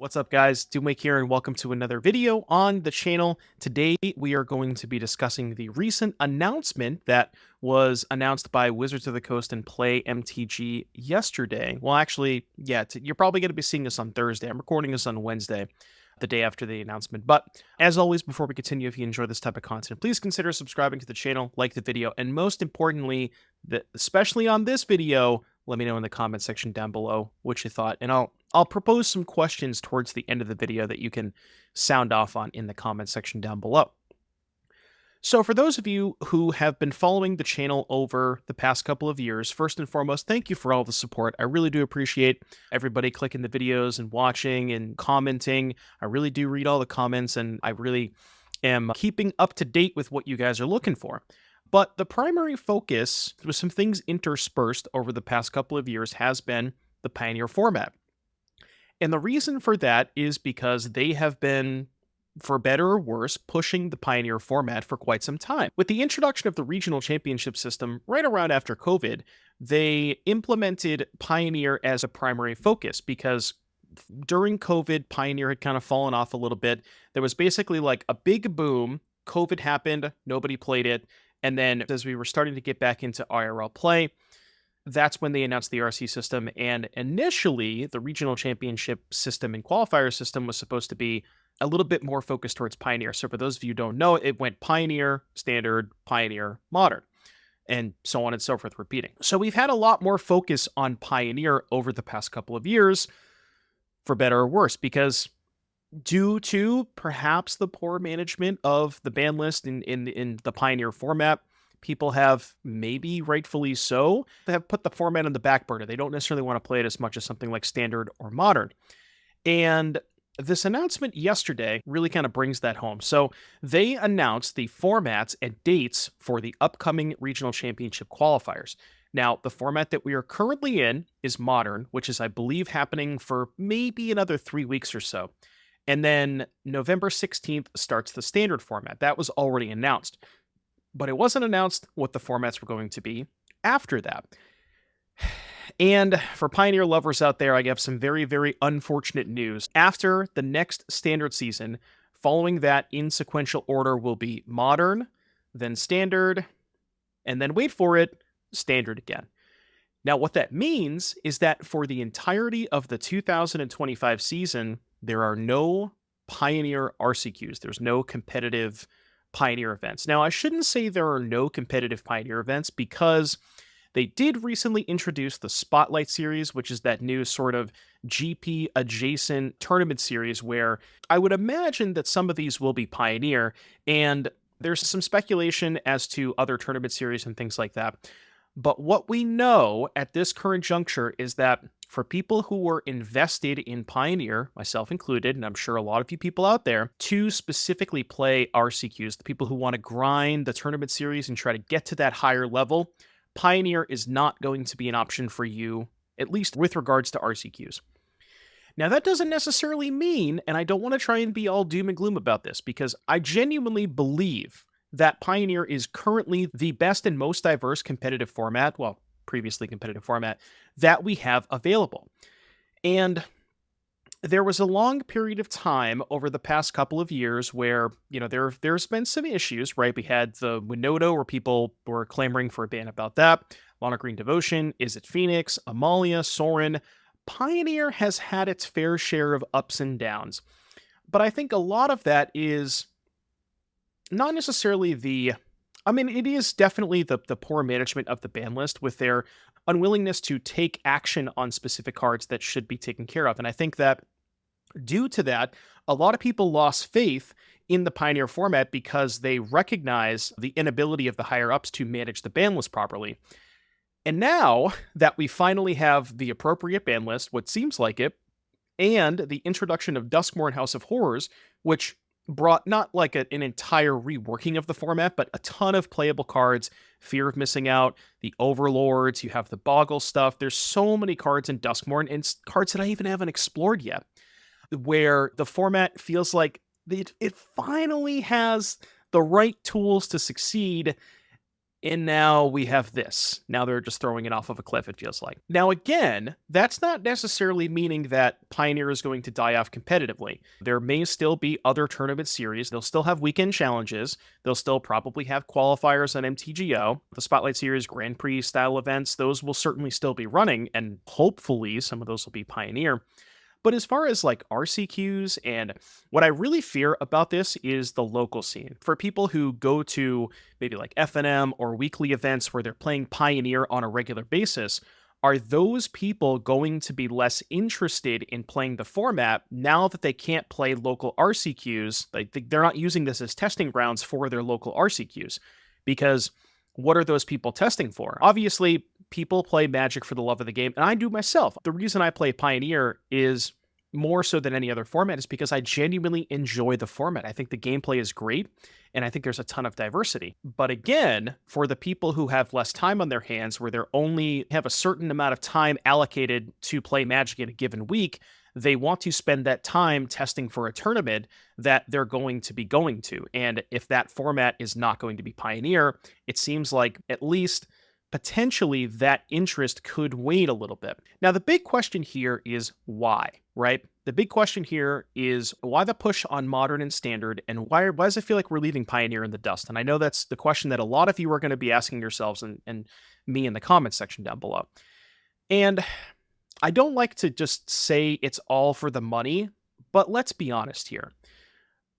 What's up, guys? Doomwake here, and welcome to another video on the channel. Today, we are going to be discussing the recent announcement that was announced by Wizards of the Coast and Play MTG yesterday. Well, actually, yeah, you're probably going to be seeing this on Thursday. I'm recording this on Wednesday, the day after the announcement. But as always, before we continue, if you enjoy this type of content, please consider subscribing to the channel, like the video, and most importantly, especially on this video, let me know in the comment section down below what you thought, and I'll propose some questions towards the end of the video that you can sound off on in the comment section down below. So for those of you who have been following the channel over the past couple of years, first and foremost, thank you for all the support. I really do appreciate everybody clicking the videos and watching and commenting. I really do read all the comments, and I really am keeping up to date with what you guys are looking for. But the primary focus, with some things interspersed over the past couple of years, has been the Pioneer format. And the reason for that is because they have been, for better or worse, pushing the Pioneer format for quite some time. With the introduction of the regional championship system right around after COVID, they implemented Pioneer as a primary focus because during COVID, Pioneer had kind of fallen off a little bit. There was basically like a big boom. COVID happened, nobody played it. And then as we were starting to get back into IRL play, that's when they announced the RC system. And initially, the regional championship system and qualifier system was supposed to be a little bit more focused towards Pioneer. So for those of you who don't know, it went Pioneer, Standard, Pioneer, Modern, and so on and so forth, repeating. So we've had a lot more focus on Pioneer over the past couple of years, for better or worse, because due to perhaps the poor management of the ban list in the Pioneer format, people have, maybe rightfully so, they have put the format on the back burner. They don't necessarily want to play it as much as something like Standard or Modern. And this announcement yesterday really kind of brings that home. So they announced the formats and dates for the upcoming regional championship qualifiers. Now, the format that we are currently in is Modern, which is, I believe, happening for maybe another 3 weeks or so. And then November 16th starts the Standard format. That was already announced. But it wasn't announced what the formats were going to be after that. And for Pioneer lovers out there, I have some very, very unfortunate news. After the next Standard season, following that in sequential order will be Modern, then Standard, and then, wait for it, Standard again. Now, what that means is that for the entirety of the 2025 season, there are no Pioneer RCQs. There's no competitive Pioneer events. Now, I shouldn't say there are no competitive Pioneer events because they did recently introduce the Spotlight series, which is that new sort of GP adjacent tournament series where I would imagine that some of these will be Pioneer, and there's some speculation as to other tournament series and things like that. But what we know at this current juncture is that for people who were invested in Pioneer, myself included, and I'm sure a lot of you people out there, to specifically play RCQs, the people who want to grind the tournament series and try to get to that higher level, Pioneer is not going to be an option for you, at least with regards to RCQs. Now, that doesn't necessarily mean, and I don't want to try and be all doom and gloom about this, because I genuinely believe that Pioneer is currently the best and most diverse competitive format, well, previously competitive format, that we have available. And there was a long period of time over the past couple of years where, there's been some issues, right? We had the Winoto where people were clamoring for a ban about that. Mono Green Devotion, Is It Phoenix, Amalia, Sorin. Pioneer has had its fair share of ups and downs. But I think a lot of that is not necessarily it is definitely the poor management of the ban list with their unwillingness to take action on specific cards that should be taken care of. And I think that due to that, a lot of people lost faith in the Pioneer format because they recognize the inability of the higher-ups to manage the ban list properly. And now that we finally have the appropriate ban list, what seems like it, and the introduction of Duskmourn House of Horrors, which brought not like an entire reworking of the format, but a ton of playable cards, Fear of Missing Out, the Overlords, you have the Boggle stuff. There's so many cards in Duskmourn, and cards that I even haven't explored yet, where the format feels like it finally has the right tools to succeed. And now we have this. Now they're just throwing it off of a cliff, it feels like. Now, again, that's not necessarily meaning that Pioneer is going to die off competitively. There may still be other tournament series. They'll still have weekend challenges. They'll still probably have qualifiers on MTGO. The Spotlight Series Grand Prix style events, those will certainly still be running, and hopefully some of those will be Pioneer. But as far as like RCQs, and what I really fear about this is the local scene. For people who go to maybe like FNM or weekly events where they're playing Pioneer on a regular basis, are those people going to be less interested in playing the format now that they can't play local RCQs? Like they're not using this as testing grounds for their local RCQs. Because what are those people testing for? Obviously, people play Magic for the love of the game, and I do myself. The reason I play Pioneer is more so than any other format is because I genuinely enjoy the format. I think the gameplay is great, and I think there's a ton of diversity. But again, for the people who have less time on their hands, where they're only have a certain amount of time allocated to play Magic in a given week, they want to spend that time testing for a tournament that they're going to be going to. And if that format is not going to be Pioneer, it seems like at least potentially that interest could wane a little bit. Now, the big question here is why, right? The big question here is why the push on Modern and Standard, and why does it feel like we're leaving Pioneer in the dust? And I know that's the question that a lot of you are going to be asking yourselves and me in the comments section down below. And I don't like to just say it's all for the money, but let's be honest here.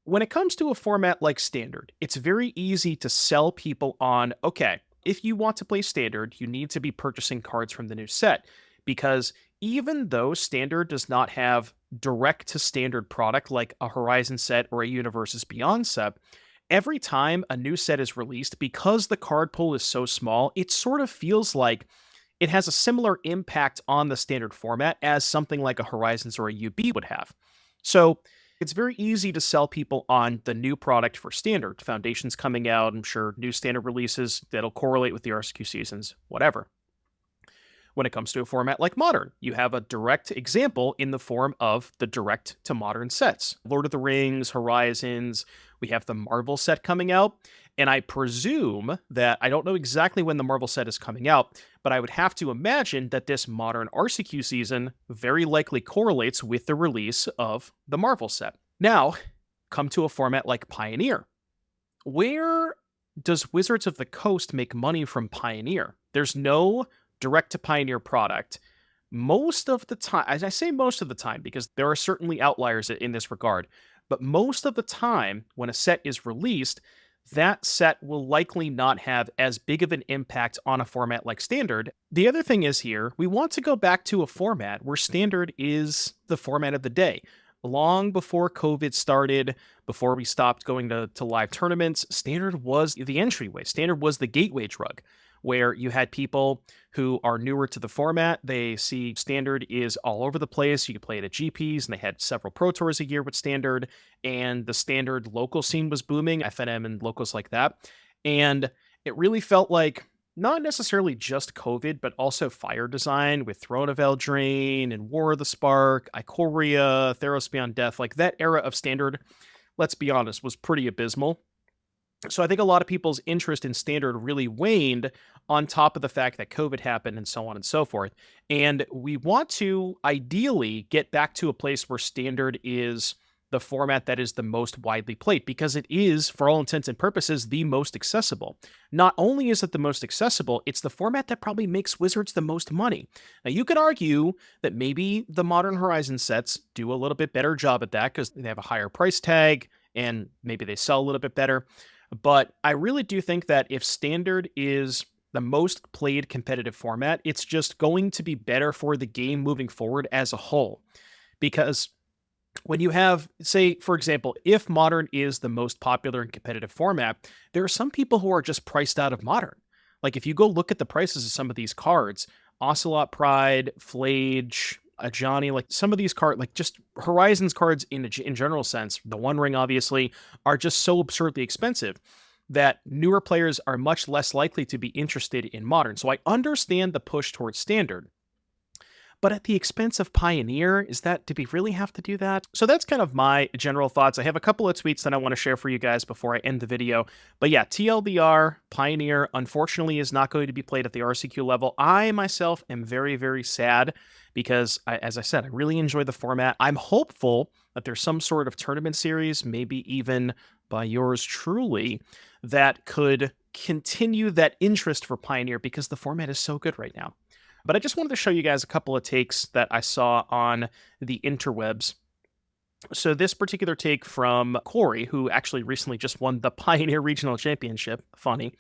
When it comes to a format like Standard, it's very easy to sell people on, okay, if you want to play Standard, you need to be purchasing cards from the new set, because even though Standard does not have direct-to-Standard product like a Horizon set or a Universes Beyond set, every time a new set is released, because the card pool is so small, it sort of feels like it has a similar impact on the Standard format as something like a Horizons or a UB would have. So it's very easy to sell people on the new product for Standard. Foundation's coming out, I'm sure new Standard releases that'll correlate with the RCQ seasons, whatever. When it comes to a format like Modern, you have a direct example in the form of the direct to Modern sets. Lord of the Rings, Horizons, we have the Marvel set coming out, and I presume that, I don't know exactly when the Marvel set is coming out, but I would have to imagine that this Modern RCQ season very likely correlates with the release of the Marvel set. Now, come to a format like Pioneer. Where does Wizards of the Coast make money from Pioneer? There's no direct to Pioneer product. Most of the time, as I say most of the time, because there are certainly outliers in this regard, but most of the time when a set is released, that set will likely not have as big of an impact on a format like Standard. The other thing is here, we want to go back to a format where Standard is the format of the day. Long before COVID started, before we stopped going to live tournaments, Standard was the entryway. Standard was the gateway drug, where you had people who are newer to the format. They see Standard is all over the place. You could play it at GPs, and they had several Pro Tours a year with Standard, and the Standard local scene was booming, FNM and locals like that. And it really felt like not necessarily just COVID, but also Fire Design with Throne of Eldraine and War of the Spark, Ikoria, Theros Beyond Death. Like that era of Standard, let's be honest, was pretty abysmal. So I think a lot of people's interest in Standard really waned on top of the fact that COVID happened and so on and so forth. And we want to ideally get back to a place where Standard is the format that is the most widely played, because it is, for all intents and purposes, the most accessible. Not only is it the most accessible, it's the format that probably makes Wizards the most money. Now, you could argue that maybe the Modern Horizon sets do a little bit better job at that because they have a higher price tag and maybe they sell a little bit better. But I really do think that if Standard is the most played competitive format, it's just going to be better for the game moving forward as a whole. Because when you have, say, for example, if Modern is the most popular and competitive format, there are some people who are just priced out of Modern. Like if you go look at the prices of some of these cards, Ocelot Pride, Flage, Ajani, like some of these cards, like just Horizons cards in general sense, the One Ring obviously, are just so absurdly expensive that newer players are much less likely to be interested in Modern. So I understand the push towards Standard, but at the expense of Pioneer. Do we really have to do that? So that's kind of my general thoughts. I have a couple of tweets that I want to share for you guys before I end the video. But yeah, TLDR, Pioneer, unfortunately, is not going to be played at the RCQ level. I myself am very, very sad because, as I said, I really enjoy the format. I'm hopeful that there's some sort of tournament series, maybe even by yours truly, that could continue that interest for Pioneer because the format is so good right now. But I just wanted to show you guys a couple of takes that I saw on the interwebs. So this particular take from Corey, who actually recently just won the Pioneer Regional Championship, funny,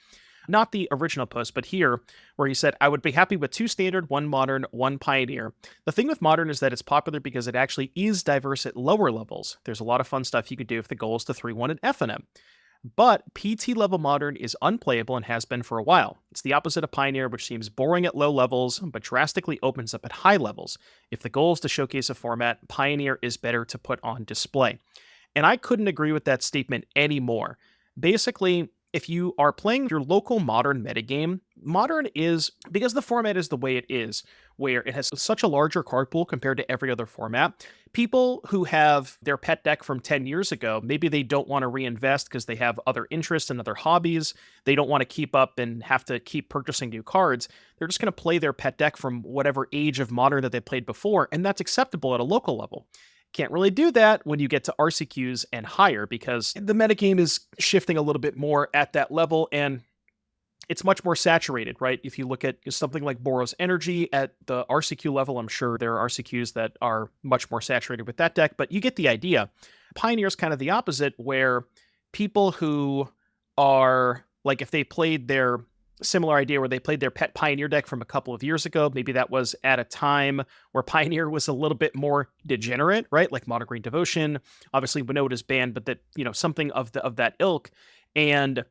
not the original post, but here, where he said, I would be happy with 2 standard, 1 modern, 1 pioneer. The thing with modern is that it's popular because it actually is diverse at lower levels. There's a lot of fun stuff you could do if the goal is to 3-1 and FNM. But PT level modern is unplayable and has been for a while. It's the opposite of Pioneer, which seems boring at low levels, but drastically opens up at high levels. If the goal is to showcase a format, Pioneer is better to put on display. And I couldn't agree with that statement anymore. Basically, if you are playing your local modern metagame, modern is, because the format is the way it is, where it has such a larger card pool compared to every other format, people who have their pet deck from 10 years ago, maybe they don't want to reinvest because they have other interests and other hobbies. They don't want to keep up and have to keep purchasing new cards. They're just going to play their pet deck from whatever age of modern that they played before, and that's acceptable at a local level. Can't really do that when you get to RCQs and higher because the metagame is shifting a little bit more at that level and it's much more saturated, right? If you look at something like Boros Energy at the RCQ level, I'm sure there are RCQs that are much more saturated with that deck, but you get the idea. Pioneer's kind of the opposite, where people who are, like, if they played their similar idea where they played their pet Pioneer deck from a couple of years ago, maybe that was at a time where Pioneer was a little bit more degenerate, right? Like Mono Green Devotion. Obviously, Winota is banned, but that, something of that ilk. And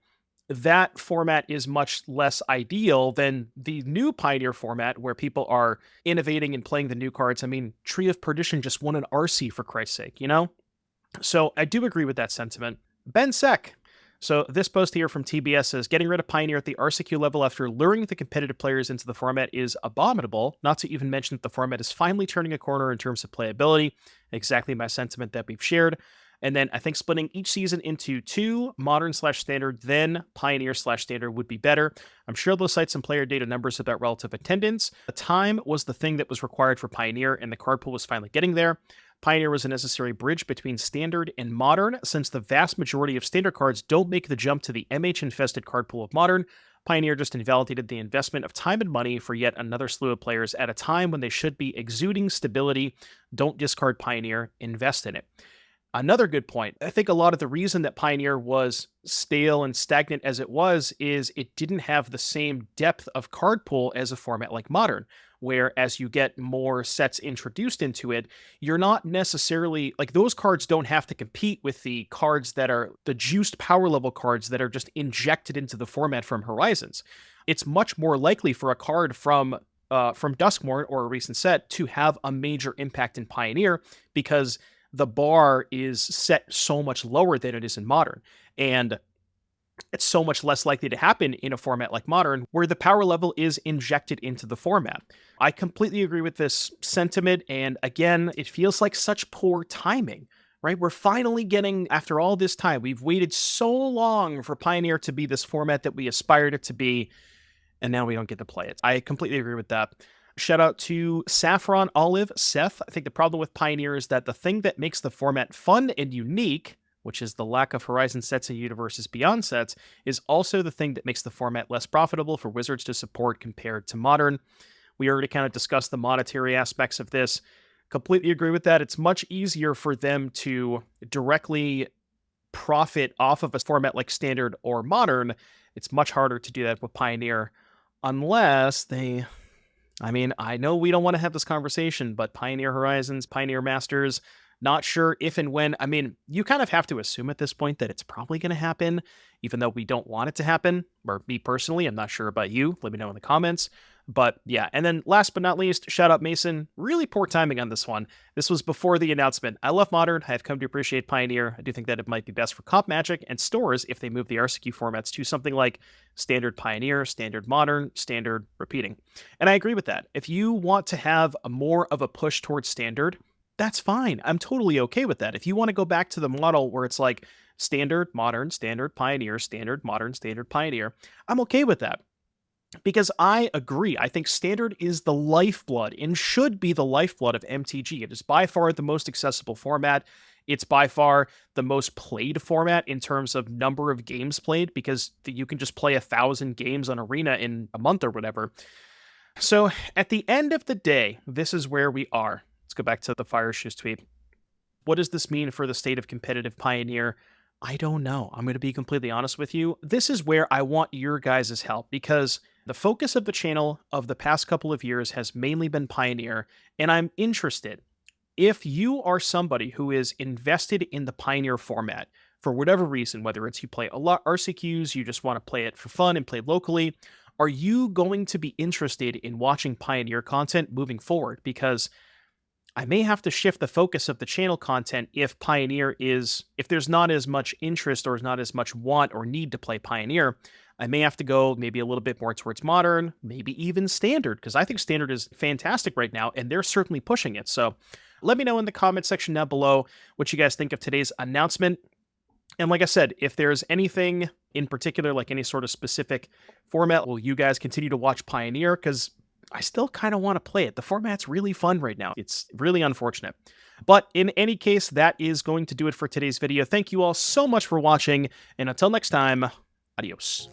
that format is much less ideal than the new Pioneer format where people are innovating and playing the new cards. I mean, Tree of Perdition just won an RC, for Christ's sake, So I do agree with that sentiment. Ben Sec. So this post here from TBS says, getting rid of Pioneer at the RCQ level after luring the competitive players into the format is abominable, not to even mention that the format is finally turning a corner in terms of playability. Exactly my sentiment that we've shared. And then I think splitting each season into 2, modern/standard, then pioneer/standard would be better. I'm sure they'll cite some player data numbers about relative attendance. The time was the thing that was required for Pioneer, and the card pool was finally getting there. Pioneer was a necessary bridge between standard and modern, since the vast majority of standard cards don't make the jump to the MH-infested card pool of modern. Pioneer just invalidated the investment of time and money for yet another slew of players at a time when they should be exuding stability. Don't discard Pioneer, invest in it. Another good point. I think a lot of the reason that Pioneer was stale and stagnant as it was is it didn't have the same depth of card pool as a format like Modern, where as you get more sets introduced into it, you're not necessarily, like, those cards don't have to compete with the cards that are the juiced power level cards that are just injected into the format from Horizons. It's much more likely for a card from Duskmorn or a recent set to have a major impact in Pioneer because the bar is set so much lower than it is in Modern. And it's so much less likely to happen in a format like Modern, where the power level is injected into the format. I completely agree with this sentiment. And again, it feels like such poor timing, right? We're finally getting, after all this time, we've waited so long for Pioneer to be this format that we aspired it to be, and now we don't get to play it. I completely agree with that. Shout out to Saffron Olive Seth. I think the problem with Pioneer is that the thing that makes the format fun and unique, which is the lack of Horizon sets and Universes Beyond sets, is also the thing that makes the format less profitable for Wizards to support compared to Modern. We already kind of discussed the monetary aspects of this. Completely agree with that. It's much easier for them to directly profit off of a format like Standard or Modern. It's much harder to do that with Pioneer unless they... I mean, I know we don't want to have this conversation, but Pioneer Horizons, Pioneer Masters, not sure if and when. I mean, you kind of have to assume at this point that it's probably going to happen, even though we don't want it to happen. Or me personally, I'm not sure about you. Let me know in the comments. But yeah, and then last but not least, shout out Mason. Really poor timing on this one. This was before the announcement. I love Modern. I have come to appreciate Pioneer. I do think that it might be best for comp Magic and stores if they move the RCQ formats to something like Standard Pioneer, Standard Modern, Standard Repeating. And I agree with that. If you want to have more of a push towards Standard, that's fine. I'm totally okay with that. If you want to go back to the model where it's like Standard, Modern, Standard, Pioneer, Standard, Modern, Standard, Pioneer, I'm okay with that. Because I agree. I think Standard is the lifeblood and should be the lifeblood of MTG. It is by far the most accessible format. It's by far the most played format in terms of number of games played, because you can just play 1,000 games on Arena in a month or whatever. So at the end of the day, this is where we are. Let's go back to the Fire Shoes tweet. What does this mean for the state of competitive Pioneer? I don't know. I'm going to be completely honest with you. This is where I want your guys' help, because the focus of the channel of the past couple of years has mainly been Pioneer, and I'm interested. If you are somebody who is invested in the Pioneer format for whatever reason, whether it's you play a lot RCQs, you just want to play it for fun and play locally, are you going to be interested in watching Pioneer content moving forward? Because I may have to shift the focus of the channel content if there's not as much interest or not as much want or need to play Pioneer. I may have to go maybe a little bit more towards Modern, maybe even Standard, because I think Standard is fantastic right now, and they're certainly pushing it. So let me know in the comment section down below what you guys think of today's announcement. And like I said, if there's anything in particular, like any sort of specific format, will you guys continue to watch Pioneer? Because I still kind of want to play it. The format's really fun right now. It's really unfortunate. But in any case, that is going to do it for today's video. Thank you all so much for watching, and until next time, adios.